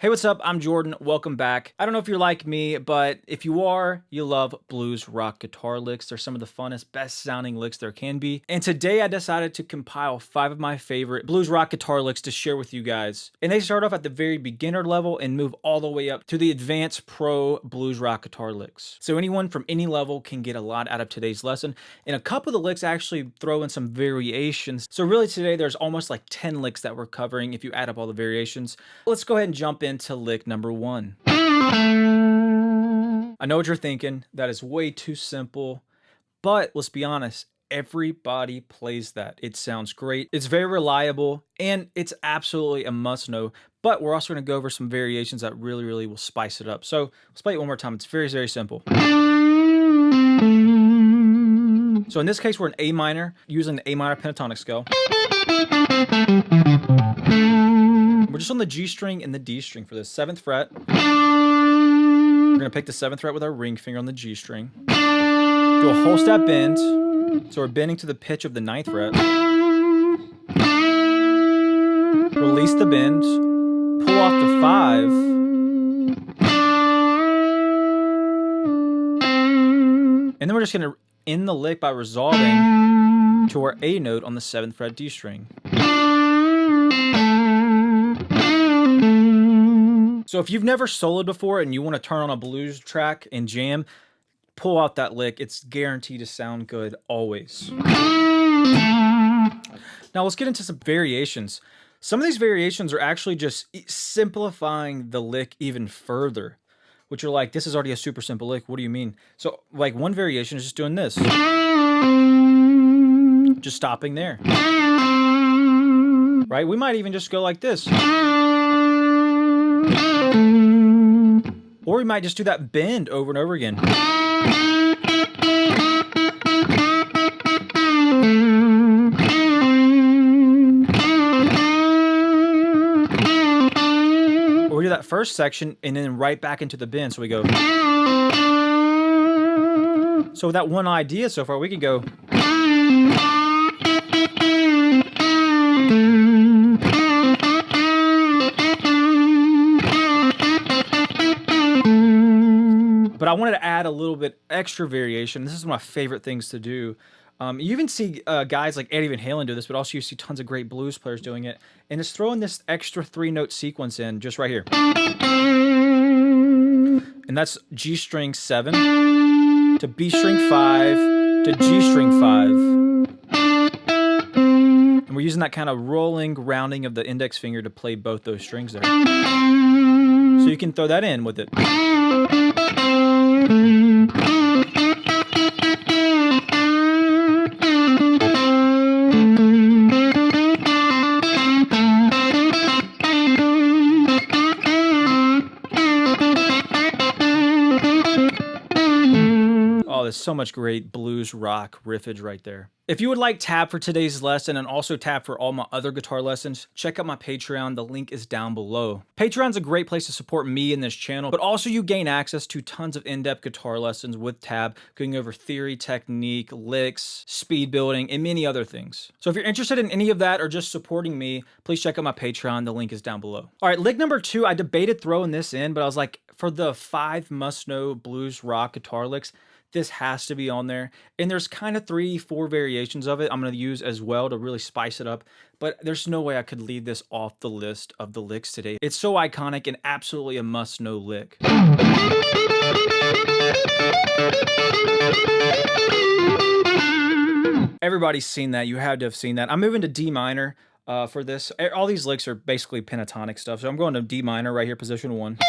Hey, what's up? I'm Jordan. Welcome back. I don't know if you're like me, but if you are, you love blues rock guitar licks. They're some of the funnest, best sounding licks there can be. And today I decided to compile 5 of my favorite blues rock guitar licks to share with you guys. And they start off at the very beginner level and move all the way up to the advanced pro blues rock guitar licks. So anyone from any level can get a lot out of today's lesson. And a couple of the licks actually throw in some variations. So really today there's almost like 10 licks that we're covering if you add up all the variations. Let's go ahead and jump into lick number 1. I know what you're thinking. That is way too simple. But let's be honest. Everybody plays that. It sounds great. It's very reliable. And it's absolutely a must know. But we're also going to go over some variations that really will spice it up. So let's play it one more time. It's very simple. So in this case, we're in A minor, using the A minor pentatonic scale. We're just on the G string and the D string for the 7th fret. We're going to pick the 7th fret with our ring finger on the G string. Do a whole step bend. So we're bending to the pitch of the 9th fret. Release the bend. Pull off the 5. And then we're just going to end the lick by resolving to our A note on the 7th fret D string. So if you've never soloed before and you want to turn on a blues track and jam, pull out that lick. It's guaranteed to sound good always. Now let's get into some variations. Some of these variations are actually just simplifying the lick even further, which you're like, this is already a super simple lick. What do you mean? So like one variation is just doing this. Just stopping there. Right? We might even just go like this. Or we might just do that bend over and over again. Or we do that first section and then right back into the bend. So we go. So with that one idea so far, we can go. But I wanted to add a little bit extra variation. This is one of my favorite things to do. You even see guys like Eddie Van Halen do this, but also you see tons of great blues players doing it. And it's throwing this extra 3-note sequence in just right here. And that's G string 7 to B string 5 to G string 5. And we're using that kind of rolling rounding of the index finger to play both those strings there. So you can throw that in with it. Oh, there's so much great blues rock riffage right there. If you would like tab for today's lesson and also tab for all my other guitar lessons, check out my Patreon. The link is down below. Patreon's a great place to support me and this channel, but also you gain access to tons of in-depth guitar lessons with tab, going over theory, technique, licks, speed building, and many other things. So if you're interested in any of that or just supporting me, please check out my Patreon. The link is down below. All right, lick number 2, I debated throwing this in, but I was like, for the 5 must-know blues rock guitar licks, this has to be on there. And there's kind of 3-4 variations of it I'm going to use as well to really spice it up. But there's no way I could leave this off the list of the licks today. It's so iconic and absolutely a must-know lick. Everybody's seen that. You had to have seen that. I'm moving to D minor for this. All these licks are basically pentatonic stuff. So I'm going to D minor right here, position 1.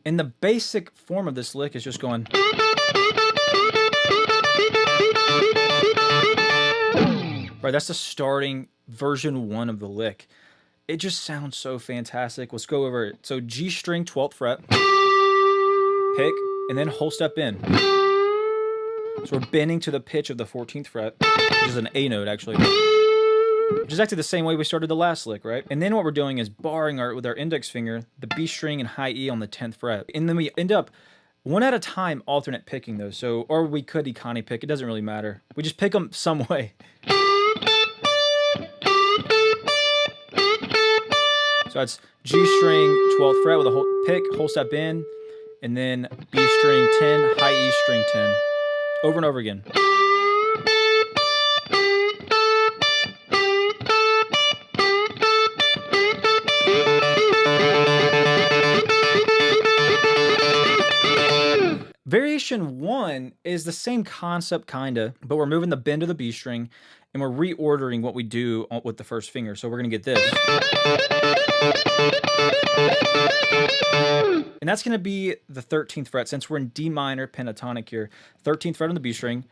And the basic form of this lick is just going. Right, that's the starting version 1 of the lick. It just sounds so fantastic. Let's go over it. So G string 12th fret, pick, and then whole step in. So we're bending to the pitch of the 14th fret, which is an A note actually. Which is actually the same way we started the last lick, right? And then what we're doing is barring with our index finger, the B string and high E on the 10th fret. And then we end up one at a time alternate picking those. So, or we could economy pick, it doesn't really matter. We just pick them some way. So that's G string 12th fret with a whole pick, whole step in, and then B string 10, high E string 10. Over and over again. Variation 1 is the same concept, kinda, but we're moving the bend of the B string, and we're reordering what we do with the first finger. So we're gonna get this. And that's gonna be the 13th fret, since we're in D minor pentatonic here. 13th fret on the B string,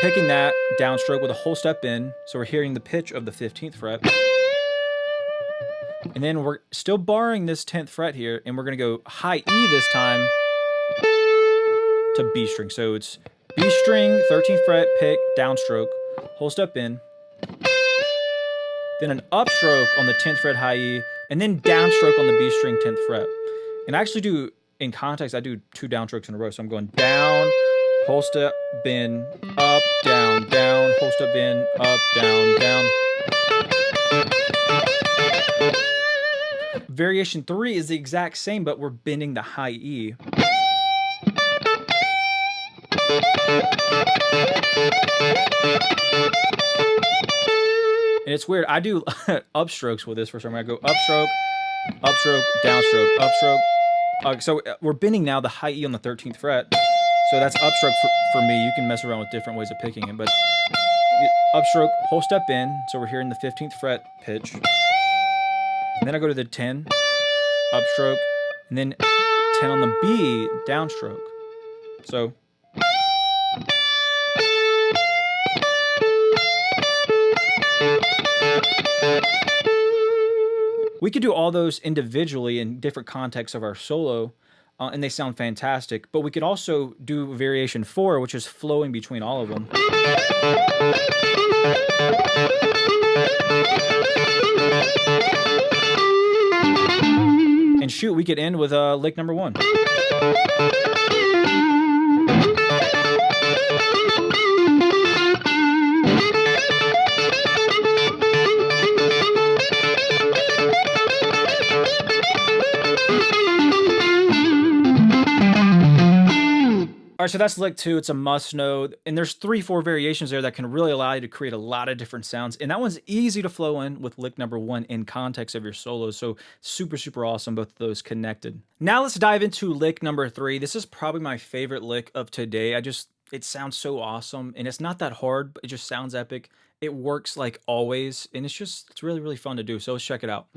picking that downstroke with a whole step in, so we're hearing the pitch of the 15th fret. And then we're still barring this 10th fret here, and we're gonna go high E this time to B string. So it's B string, 13th fret, pick, downstroke, whole step in, then an upstroke on the 10th fret high E, and then downstroke on the B string 10th fret. And I actually do, in context, I do 2 downstrokes in a row. So I'm going down, whole step, bend, up, down, down, whole step, bend, up, down, down. Variation 3 is the exact same, but we're bending the high E. And it's weird. I do upstrokes with this for some reason. I go upstroke, upstroke, downstroke, upstroke. So we're bending now the high E on the 13th fret. So that's upstroke for me. You can mess around with different ways of picking it, but upstroke, whole step in. So we're hearing the 15th fret pitch. And then I go to the 10, upstroke, and then 10 on the B, downstroke. So we could do all those individually in different contexts of our solo, and they sound fantastic. But we could also do variation 4, which is flowing between all of them. And shoot, we could end with lick number 1. All right, so that's lick 2. It's a must know. And there's 3-4 variations there that can really allow you to create a lot of different sounds. And that one's easy to flow in with lick number 1 in context of your solos. So super, super awesome, both of those connected. Now let's dive into lick number 3. This is probably my favorite lick of today. It sounds so awesome, and it's not that hard, but it just sounds epic. It works like always, and it's really, really fun to do. So let's check it out.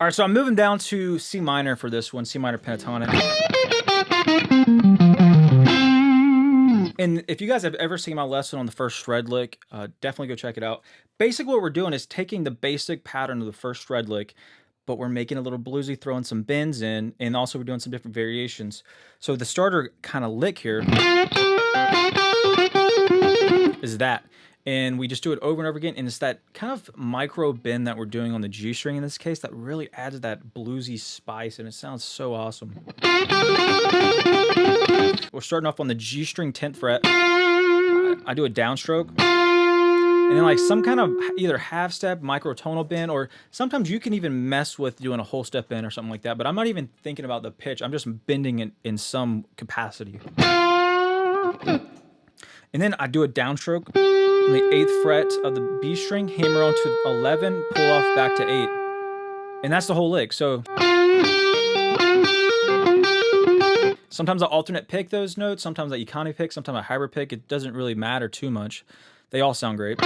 All right, so I'm moving down to C minor for this one, C minor pentatonic. And if you guys have ever seen my lesson on the first shred lick, definitely go check it out. Basically what we're doing is taking the basic pattern of the first shred lick, but we're making it a little bluesy, throwing some bends in, and also we're doing some different variations. So the starter kind of lick here is that. And we just do it over and over again, and it's that kind of micro bend that we're doing on the G string in this case that really adds that bluesy spice, and it sounds so awesome. We're starting off on the G string 10th fret. I do a downstroke, and then like some kind of either half step, microtonal bend, or sometimes you can even mess with doing a whole step bend or something like that, but I'm not even thinking about the pitch. I'm just bending it in some capacity. And then I do a downstroke on the 8th fret of the B string, hammer on to 11, pull off back to 8. And that's the whole lick. So sometimes I alternate pick those notes, sometimes I economy pick, sometimes I hybrid pick. It doesn't really matter too much. They all sound great.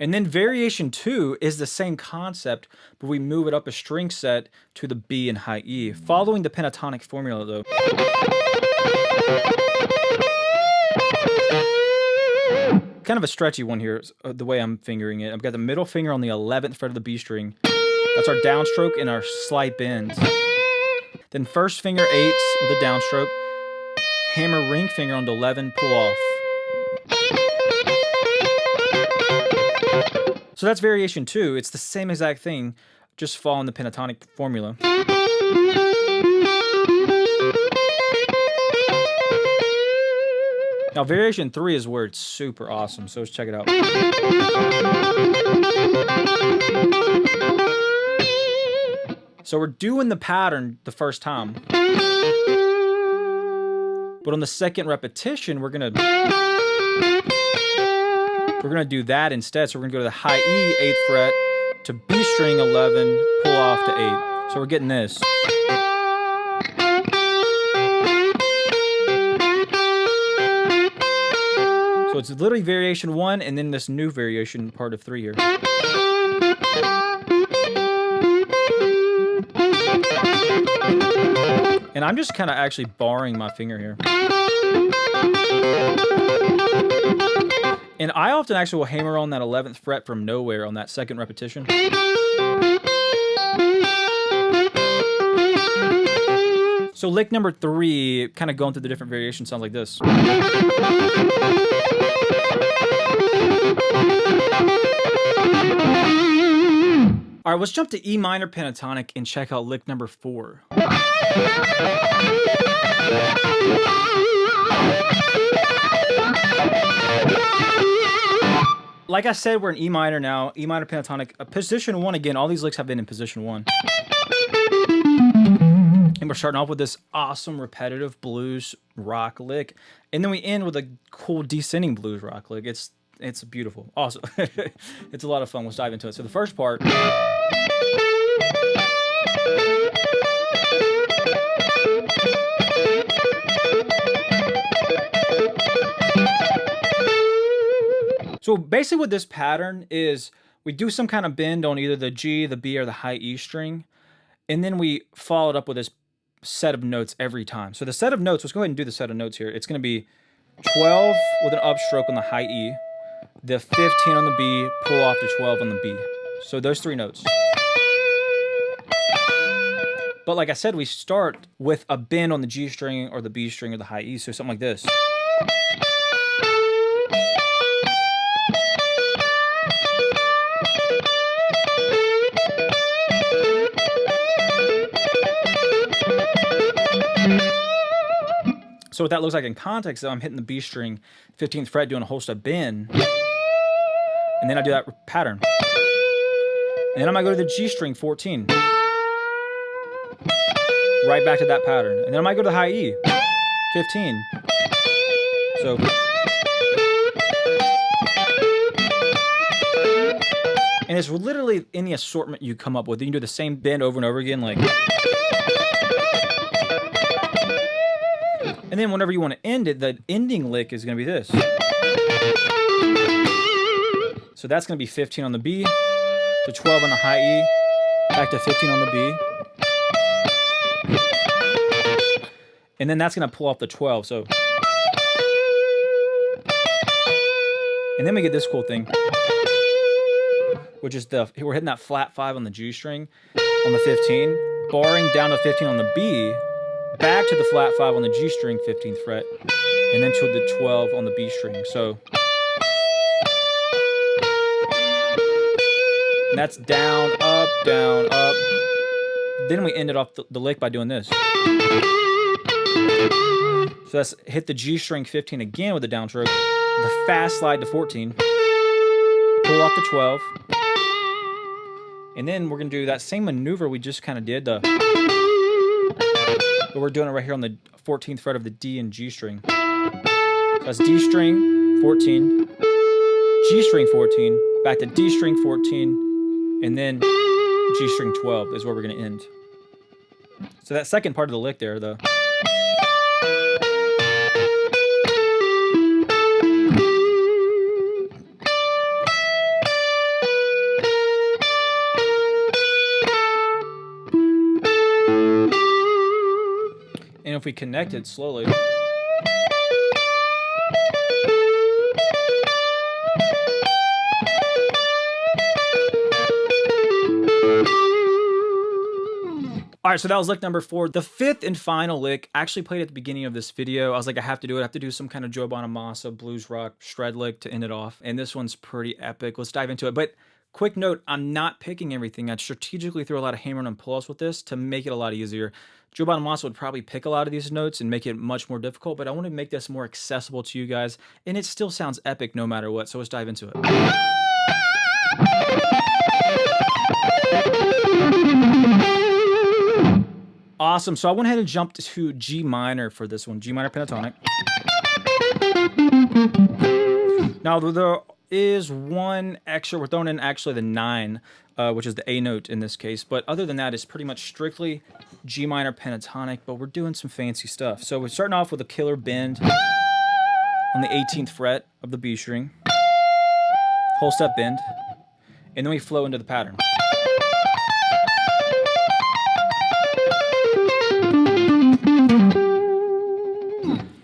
And then variation 2 is the same concept, but we move it up a string set to the B and high E, following the pentatonic formula though. Kind of a stretchy one here, the way I'm fingering it. I've got the middle finger on the 11th fret of the B string. That's our downstroke and our slight bends. Then first finger 8 with a downstroke, hammer ring finger on the 11, pull off. So that's variation 2. It's the same exact thing, just following the pentatonic formula. Now, variation 3 is where it's super awesome, so let's check it out. So we're doing the pattern the first time, but on the second repetition, we're gonna do that instead. So we're gonna go to the high E 8th fret to B string 11, pull off to 8. So we're getting this. So it's literally variation 1 and then this new variation part of 3 here. And I'm just kind of actually barring my finger here. And I often actually will hammer on that 11th fret from nowhere on that second repetition. So lick number 3, kind of going through the different variations, sounds like this. All right, let's jump to E minor pentatonic and check out lick number 4. Like I said, we're in E minor now, E minor pentatonic, position 1 again. All these licks have been in position 1. And we're starting off with this awesome repetitive blues rock lick. And then we end with a cool descending blues rock lick. It's beautiful. Awesome. It's a lot of fun. Let's dive into it. So the first part. So basically what this pattern is, we do some kind of bend on either the G, the B, or the high E string. And then we follow it up with this set of notes every time. So the set of notes, let's go ahead and do the set of notes here. It's going to be 12 with an upstroke on the high E, the 15 on the B, pull off to 12 on the B. So those 3 notes. But like I said, we start with a bend on the G string or the B string or the high E, so something like this. So what that looks like in context is I'm hitting the B string, 15th fret, doing a whole step bend, and then I do that pattern. And then I might go to the G string, 14. Right back to that pattern. And then I might go to the high E, 15. So. And it's literally any assortment you come up with. You can do the same bend over and over again, like. And then whenever you want to end it, the ending lick is going to be this. So that's going to be 15 on the B, to 12 on the high E, back to 15 on the B. And then that's going to pull off the 12. So, and then we get this cool thing, which is we're hitting that flat 5 on the G string on the 15, barring down to 15 on the B, back to the flat 5 on the G string, 15th fret, and then to the 12 on the B string. So, and that's down, up, down, up. Then we ended off the lick by doing this. So that's hit the G string 15 again with the downstroke, the fast slide to 14, pull off the 12, and then we're going to do that same maneuver we just kind of did, but we're doing it right here on the 14th fret of the D and G string. So that's D string, 14, G string 14, back to D string 14, and then G string 12 is where we're going to end. So that second part of the lick there, though. And if we connect it slowly. All right, so that was lick number 4. The 5th and final lick actually played at the beginning of this video. I was like, I have to do it. I have to do some kind of Joe Bonamassa blues rock shred lick to end it off. And this one's pretty epic. Let's dive into it. But Quick note, I'm not picking everything. I'd strategically throw a lot of hammer and pull-offs with this to make it a lot easier. Joe Bonamassa would probably pick a lot of these notes and make it much more difficult, but I want to make this more accessible to you guys, and it still sounds epic no matter what, so let's dive into it. Awesome, so I went ahead and jumped to G minor for this one, G minor pentatonic. Now, there is one extra, we're throwing in actually the 9, which is the A note in this case, but other than that, it's pretty much strictly G minor pentatonic, but we're doing some fancy stuff. So we're starting off with a killer bend on the 18th fret of the B string, whole step bend, and then we flow into the pattern.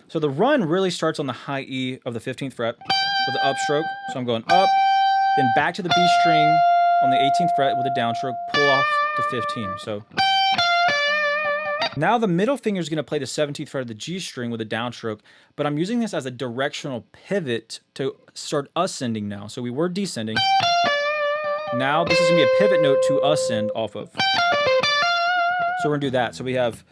So the run really starts on the high E of the 15th fret with the upstroke. So I'm going up, then back to the B string on the 18th fret with a downstroke, pull off to 15. So now the middle finger is going to play the 17th fret of the G string with a downstroke, but I'm using this as a directional pivot to start ascending now. So we were descending. Now this is going to be a pivot note to ascend off of. So we're going to do that. So we have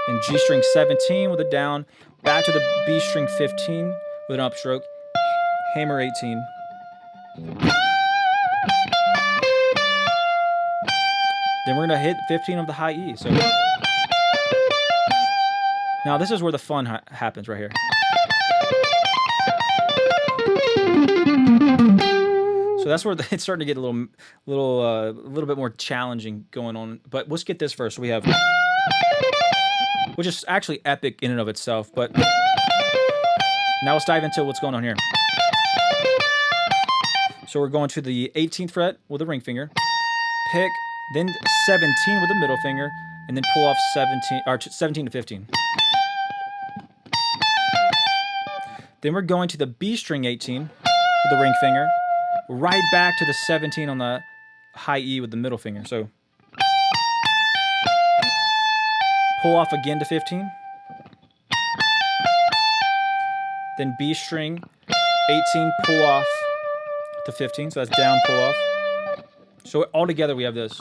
in G string 17 with a down, back to the B string 15 with an upstroke, hammer 18. Then we're going to hit 15 of the high E. So now this is where the fun happens right here. So that's where it's starting to get a little bit more challenging going on. But let's get this first. So we have, which is actually epic in and of itself, but now let's dive into what's going on here. So we're going to the 18th fret with a ring finger, pick, then 17 with the middle finger, and then pull off 17 to 15. Then we're going to the B string 18 with the ring finger, right back to the 17 on the high E with the middle finger. So pull off again to 15. Then B string 18, pull off to 15. So that's down, pull off. So all together we have this.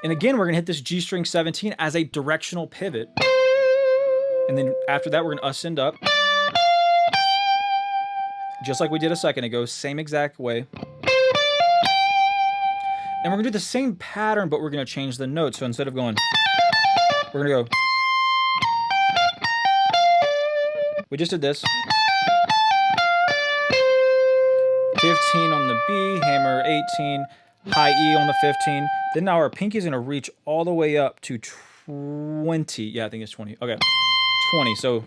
And again, we're going to hit this G string 17 as a directional pivot. And then after that, we're going to ascend up. Just like we did a second ago, same exact way. And we're going to do the same pattern, but we're going to change the note. So instead of going, we're going to go. We just did this. 15 on the B, hammer 18, high E on the 15. Then now our pinky is going to reach all the way up to 20. Yeah, I think it's 20. Okay, 20. So,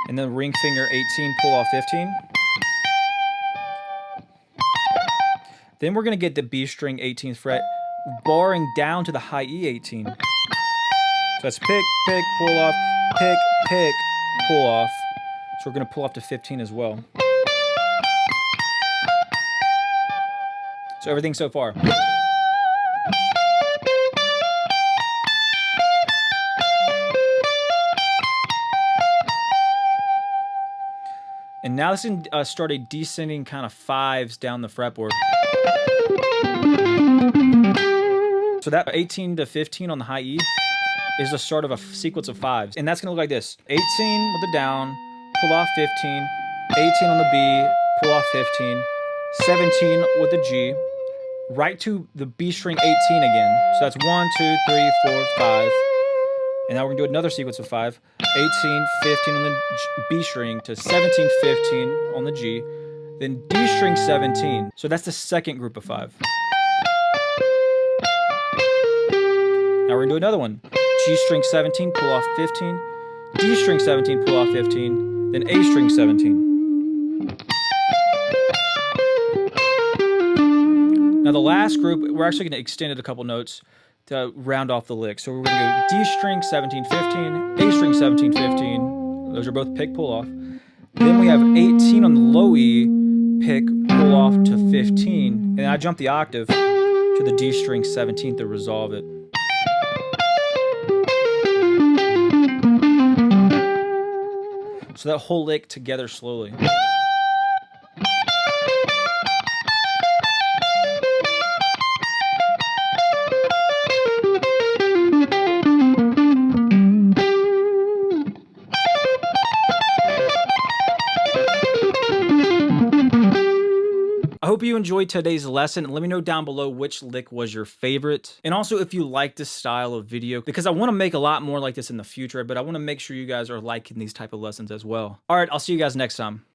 and then ring finger 18, pull off 15. Then we're going to get the B string 18th fret, barring down to the high E 18. So that's pick, pick, pull off, pick, pick, pull off. So we're going to pull off to 15 as well. So everything so far. And now this can start a descending kind of 5s down the fretboard. So that 18 to 15 on the high E is the start of a sequence of 5s. And that's going to look like this. 18 with the down, pull off 15, 18 on the B, pull off 15, 17 with the G, right to the B string 18 again. So that's 1, 2, 3, 4, 5. And now we're going to do another sequence of 5. 18, 15 on the B string to 17, 15 on the G. Then D string 17. So that's the second group of 5. Now we're going to do another one. G string 17, pull off 15. D string 17, pull off 15. Then A string 17. Now the last group, we're actually going to extend it a couple notes to round off the lick. So we're going to go D string 17, 15, A string 17, 15. Those are both pick, pull off. Then we have 18 on the low E, pick, pull off to 15. And I jump the octave to the D string 17 to resolve it. So that whole lick together slowly. I hope you enjoyed today's lesson. Let me know down below which lick was your favorite. And also if you like this style of video, because I want to make a lot more like this in the future, but I want to make sure you guys are liking these type of lessons as well. All right, I'll see you guys next time.